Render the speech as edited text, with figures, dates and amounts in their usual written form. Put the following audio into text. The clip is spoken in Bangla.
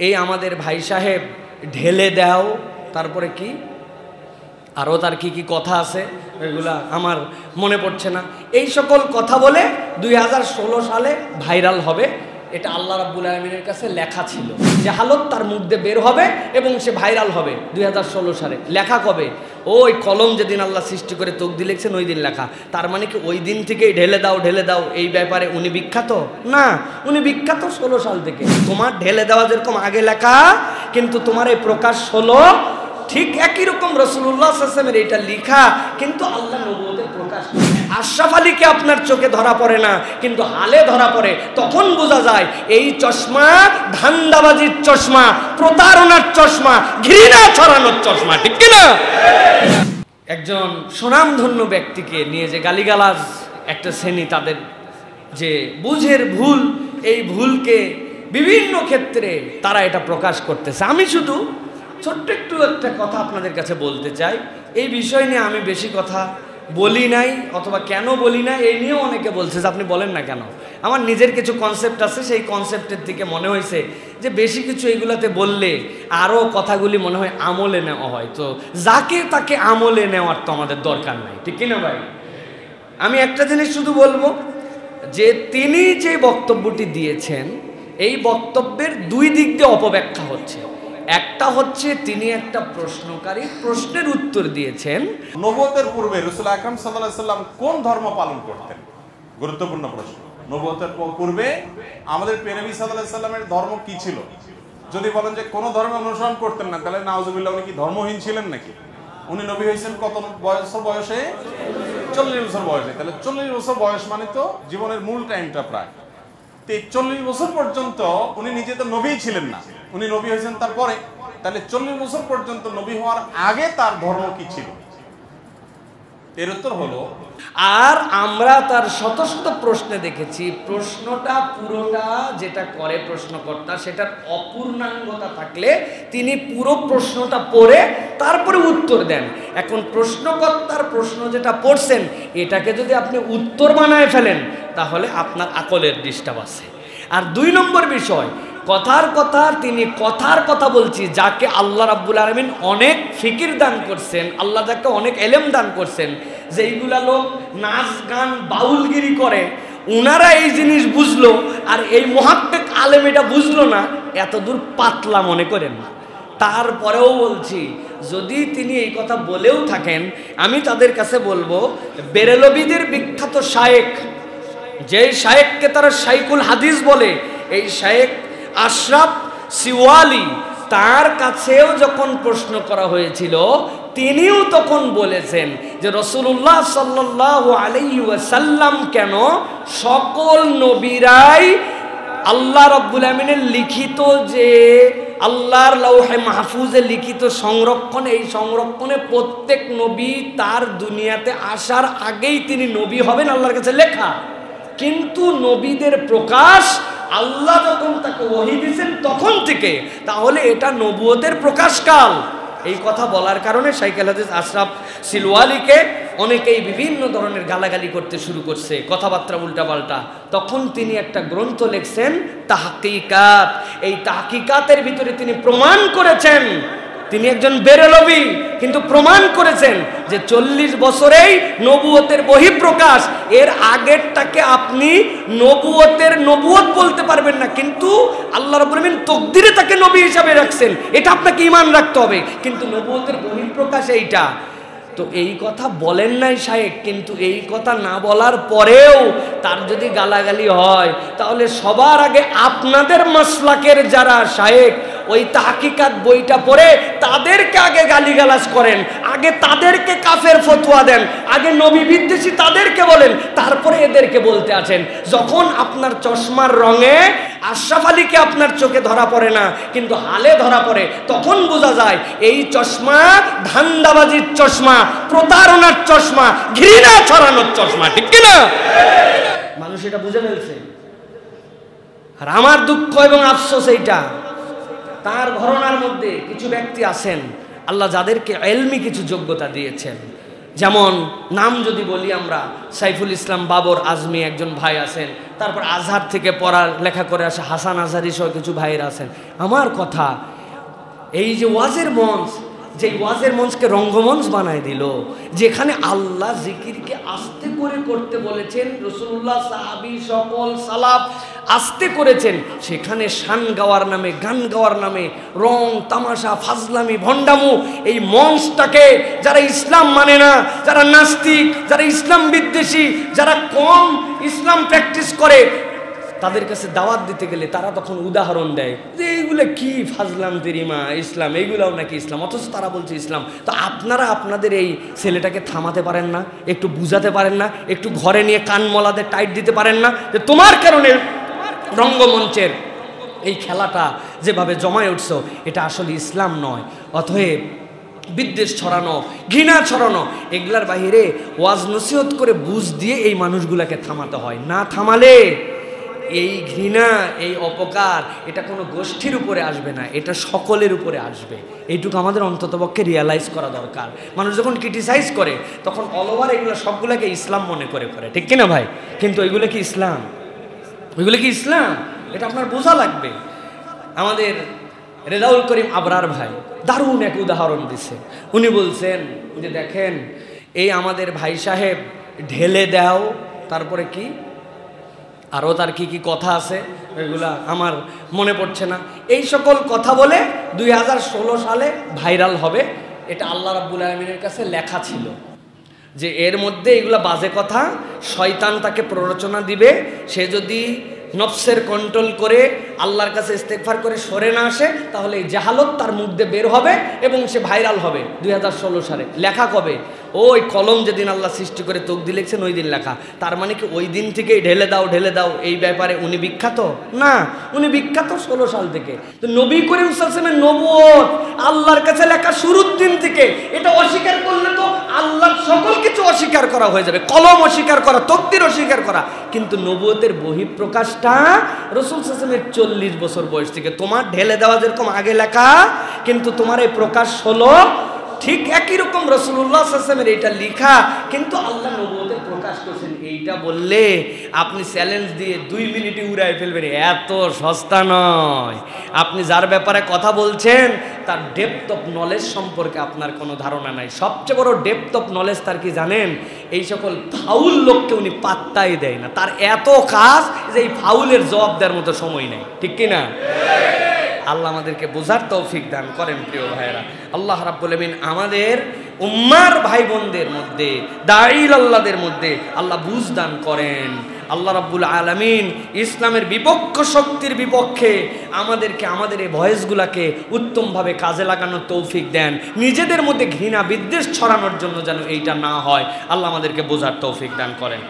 এই আমাদের ভাই সাহেব ঢেলে দাও, তারপরে কি আরও তার কি কি কথা আছে এগুলা আমার মনে পড়ছে না, এই সকল কথা বলে 2016 সালে ভাইরাল হবে। এটা আল্লাহ রাব্বুল আলামিনের কাছে লেখা ছিল যে হালত তার মুখ দিয়ে বের হবে এবং সে ভাইরাল হবে 2016 সালে। লেখা কবে? ওই কলম যেদিন আল্লাহ সৃষ্টি করে তকদির লিখছেন ওই দিন লেখা। তার মানে কি ওই দিন থেকেই ঢেলে দাও এই ব্যাপারে উনি বিখ্যাত? না, উনি বিখ্যাত 16 সাল থেকে। তোমার ঢেলে দেওয়া যেরকম আগে লেখা, কিন্তু তোমার এই প্রকাশ হলো ঠিক একই রকম রাসূলুল্লাহ সাল্লাল্লাহু আলাইহি ওয়াসাল্লামের এটা লেখা, কিন্তু আল্লাহ নবুয়তের প্রকাশ। আশরাফ আলীকে আপনার চোখে ধরা পড়ে না, কিন্তু হালে ধরা পড়ে। তখন বোঝা যায় এই চশমা ধান্দাবাজির চশমা, প্রতারণার চশমা, ঘৃণা ছড়ানোর চশমা, ঠিক কি না? একজন সুনামধন্য ব্যক্তিকে নিয়ে যে গালিগালাজ একটা শ্রেণী, তাদের যে বুঝের ভুল, এই ভুলকে বিভিন্ন ক্ষেত্রে তারা এটা প্রকাশ করতেছে। আমি শুধু ছোট্ট একটু একটা কথা আপনাদের কাছে বলতে চাই। এই বিষয় নিয়ে আমি বেশি কথা বলি নাই, অথবা কেন বলি না এই নিয়েও অনেকে বলছে যে আপনি বলেন না কেন। আমার নিজের কিছু কনসেপ্ট আছে, সেই কনসেপ্টের দিকে মনে হয়েছে যে বেশি কিছু এইগুলাতে বললে আরও কথাগুলি মনে হয় আমলে নেওয়া হয়, তো যাকে তাকে আমলে নেওয়ার তো আমাদের দরকার নাই, ঠিক কিনা ভাই? আমি একটা জিনিস শুধু বলবো যে তিনি যে বক্তব্যটি দিয়েছেন, এই বক্তব্যের দুই দিক দিয়ে অপব্যাখ্যা হচ্ছে। একটা হচ্ছে তিনি একটা প্রশ্নকারী প্রশ্নের উত্তর দিয়েছেন। নবুয়তের পূর্বে রাসূল আকরাম সাল্লাল্লাহু আলাইহি ওয়াসাল্লাম কোন ধর্ম পালন করতেন? গুরুত্বপূর্ণ প্রশ্ন। নবুয়তের পূর্বে আমাদের প্রিয় নবী সাল্লাল্লাহু আলাইহি ওয়াসাল্লামের ধর্ম কি ছিল? যদি বলেন যে কোন ধর্ম অনুসরণ করতেন না, তাহলে নাউজুবিল্লাহ, উনি কি ধর্মহীন ছিলেন নাকি? উনি নবী হয়েছেন কত বয়সে? 40 বছর বয়সে। তাহলে 40 বছর বয়স মানে তো জীবনের মূল টাইমটা প্রায়। তো 40 বছর পর্যন্ত উনি নিজে তো নবী ছিলেন না, উনি নবী হয়েছেন তারপরে। তাহলে 40 বছর পর্যন্ত নবী হওয়ার আগে তার ধর্ম কি ছিল? এর উত্তর হলো, আর আমরা তার শত শত প্রশ্নে দেখেছি প্রশ্নটা পুরোটা যেটা করে প্রশ্নকর্তা, সেটার অপূর্ণাঙ্গতা থাকলে তিনি পুরো প্রশ্নটা পড়ে তারপরে উত্তর দেন। এখন প্রশ্নকর্তার প্রশ্ন যেটা পড়ছেন, এটাকে যদি আপনি উত্তর বানায় ফেলেন তাহলে আপনার আকলের ডিস্টার্ব আছে। আর 2 নম্বর বিষয়, তিনি কথার কথা বলছি, যাকে আল্লাহ রাব্বুল আলামিন অনেক ফিকির দান করছেন, আল্লাহ যাকে অনেক এলেম দান করছেন, যে এইগুলা লোক নাচ গান বাউলগিরি করে, উনারা এই জিনিস বুঝলো আর এই মুহাক্কিক আলেম এটা বুঝলো না, এত দূর পাতলা মনে করেন না। তারপরেও বলছি, যদি তিনি এই কথা বলেও থাকেন, আমি তাদের কাছে বলবো বেরেলবিদের বিখ্যাত শায়েখ, যেই শায়েখকে তারা শাইখুল হাদিস বলে, এই শায়েখ আশরাফ সিওয়ালি, তার কাছেও যখন প্রশ্ন করা হয়েছিল তিনিও তখন বলেছেন যে রাসূলুল্লাহ সাল্লাল্লাহু আলাইহি ওয়াসাল্লাম কেন সকল নবীরাই আল্লাহ রাব্বুল আমিনের লিখিত, যে আল্লাহর লাউহে মাহফুজে লিখিত সংরক্ষণ, এই সংরক্ষণে প্রত্যেক নবী তার দুনিয়াতে আসার আগেই তিনি নবী হবেন, আল্লাহর কাছে লেখা। কিন্তু নবীদের প্রকাশ আল্লাহ যখন তাকে ওহী দিয়েছেন তখন থেকে, তাহলে এটা নবুয়তের প্রকাশকাল। এই কথা বলার কারণে শাইখুল হাদিস আশরাফ সিলওয়ালিকে অনেকেই বিভিন্ন ধরনের গালাগালি করতে শুরু করছে, কথাবার্তা উল্টাপাল্টা। তখন তিনি একটা গ্রন্থ লিখছেন তাহকিকাত। এই তাহকিকাতের ভিতরে তিনি প্রমাণ করেছেন, তিনি একজন বেরেলবি, কিন্তু প্রমাণ করেছেন যে 40 বছরেই নবুয়তের বহিঃপ্রকাশ। এর আগেরটাকে আপনি নবুয়ত বলতে পারবেন না, কিন্তু আল্লাহ রাব্বুল আমিন তকদিরে তাকে নবী হিসাবে রাখছেন, এটা আপনাকে ঈমান রাখতে হবে। কিন্তু নবুয়তের বহিঃপ্রকাশ এইটা। তো এই কথা বলেন নাই শায়েখ, কিন্তু এই কথা না বলার পরেও তার যদি গালাগালি হয়, তাহলে সবার আগে আপনাদের মাসলাকের যারা শায়েখ ওই তাহকিকাত বইটা পড়ে তাদেরকে আগে গালিগালাজ করেন, আগে তাদেরকে কাফের ফতোয়া দেন, আগে নবী বিদ্বেষী তাদেরকে বলেন, তারপরে এদেরকে বলতে আছেন। যখন আপনার চশমার রঙে আশরাফ আলীকে আপনার চোখে ধরা পড়ে না, কিন্তু হালে ধরা পড়ে, তখন বোঝা যায় এই চশমা ধান্দাবাজির চশমা, প্রতারণার চশমা, ঘৃণা ছড়ানোর চশমা, ঠিক কিনা? মানুষ এটা বুঝে ফেলছে। আর আমার দুঃখ এবং আফসোস এইটা, তার ঘরানার মধ্যে কিছু ব্যক্তি আছেন আল্লাহ যাদেরকে ইলমি কিছু যোগ্যতা দিয়েছেন, যেমন নাম যদি বলি আমরা, সাইফুল ইসলাম বাবর আজমি একজন ভাই আছেন, তারপর আজহার থেকে লেখা করে আসে হাসান আজহারি সহ কিছু ভাইয়েরা আছেন। আমার কথা, এই যে ওয়াজের মঞ্চ, যে ওয়াজের মঞ্চকে রঙ্গমঞ্চ বানায় দিল, যেখানে আল্লাহ জিকিরকে আস্তে করে করতে বলেছেন, রাসূলুল্লাহ সাহাবী সকল সালাফ আস্তে করেছেন, সেখানে শান গাওয়ার নামে, গান গাওয়ার নামে রং তামাশা ফাজলামি ভণ্ডামু, এই মঞ্চটাকে যারা ইসলাম মানে না, যারা নাস্তিক, যারা ইসলাম বিদ্বেষী, যারা কম ইসলাম প্র্যাকটিস করে, তাদের কাছে দাওয়াত দিতে গেলে তারা তখন উদাহরণ দেয় যে এইগুলো কি ফাজলাম তেরিমা ইসলাম, এইগুলাও নাকি ইসলাম, অথচ তারা বলছে ইসলাম। তো আপনারা আপনাদের এই ছেলেটাকে থামাতে পারেন না, একটু বুঝাতে পারেন না, একটু ঘরে নিয়ে কান মলাতে টাইট দিতে পারেন না যে তোমার কারণে রঙ্গমঞ্চের এই খেলাটা যেভাবে জমায় উঠছ, এটা আসলে ইসলাম নয়। অতএব বিদ্বেষ ছড়ানো, ঘৃণা ছড়ানো, এগুলার বাহিরে ওয়াজ নসিহত করে বুঝ দিয়ে এই মানুষগুলাকে থামাতে হয়। না থামালে এই ঘৃণা, এই অপকার, এটা কোনো গোষ্ঠীর উপরে আসবে না, এটা সকলের উপরে আসবে। এইটুকু আমাদের অন্ততপক্ষে রিয়ালাইজ করা দরকার। মানুষ যখন ক্রিটিসাইজ করে তখন অল ওভার এগুলো সবগুলোকে ইসলাম মনে করে, ঠিক কিনা ভাই? কিন্তু এগুলো কি ইসলাম? ওইগুলো কি ইসলাম? এটা আপনার বোঝা লাগবে। আমাদের রেজাউল করিম আবরার ভাই দারুণ এক উদাহরণ দিছে। উনি বলছেন যে দেখেন, এই আমাদের ভাই সাহেব ঢেলে দাও, তারপরে কি আরও তার কি কি কথা আছে, ওইগুলা আমার মনে পড়ছে না। এই সকল কথা বলে 2016 সালে ভাইরাল হবে, এটা আল্লাহ রাব্বুল আলামিনের কাছে লেখা ছিল যে এর মধ্যে এগুলা বাজে কথা, শয়তান তাকে প্ররোচনা দিবে, সে যদি নফসের কন্ট্রোল করে আল্লাহর কাছে ইস্তেগফার করে সরে না আসে, তাহলে এই জাহালত তার মুখ দিয়ে বের হবে এবং সে ভাইরাল হবে। 2016 সালে লেখা কবে? ওই কলম যেদিন আল্লাহ সৃষ্টি করে তকদির লিখছেন ওই দিন লেখা। তার মানে কি ওই দিন থেকেই ঢেলে দাও ঢেলে দাও এই ব্যাপারে উনি বিখ্যাত? না, উনি বিখ্যাত 16 সাল থেকে। তো নবী করিম সাল্লাল্লাহু আলাইহি ওয়াসাল্লামের নবুয়ত আল্লাহর কাছে লেখা শুরুর দিন থেকে। এটা অস্বীকার করলে তো আল্লাহর সকল কিছু অস্বীকার করা হয়ে যাবে, কলম অস্বীকার করা, তকদির অস্বীকার করা। কিন্তু নবুয়তের বহিঃপ্রকাশটা রাসূল সাল্লাল্লাহু আলাইহি ওয়াসাল্লামের 40 বছর বয়স থেকে। তোমার ঢেলে দেওয়া যেরকম আগে লেখা, কিন্তু তোমার এই প্রকাশ হলো ঠিক একই রকম রাসূলুল্লাহ সাল্লাল্লাহু আলাইহি ওয়াসাল্লামের এটা লেখা, কিন্তু আল্লাহ নবুয়তে প্রকাশ করেছেন। এইটা বললে আপনি চ্যালেঞ্জ দিয়ে 2 মিনিটে উড়াই ফেলবেন, এত সস্তা নয়। আপনি যার ব্যাপারে কথা বলছেন তার ডেপথ অফ নলেজ সম্পর্কে আপনার কোনো ধারণা নাই। সবচেয়ে বড় ডেপথ অফ নলেজ তার কি জানেন? এই সকল ফাউল লোককে উনি পাত্তাই দেয় না। তার এত কাজ যে এই ফাউলের জবাব দেওয়ার মতো সময় নেই, ঠিক কিনা? আল্লাহ আমাদেরকে বোঝার তৌফিক দান করেন। প্রিয় ভাইয়েরা, আল্লাহ রাব্বুল আলামিন আমাদের উম্মার ভাই বোনদের মধ্যে, দাঈল আল্লাহদের মধ্যে আল্লাহ বুঝ দান করেন। আল্লাহ রাব্বুল আলামিন ইসলামের বিপক্ষ শক্তির বিপক্ষে আমাদেরকে, আমাদের এই ভয়েসগুলাকে উত্তমভাবে কাজে লাগানোর তৌফিক দেন। নিজেদের মধ্যে ঘৃণা বিদ্বেষ ছড়ানোর জন্য যেন এইটা না হয়। আল্লাহ আমাদেরকে বোঝার তৌফিক দান করেন।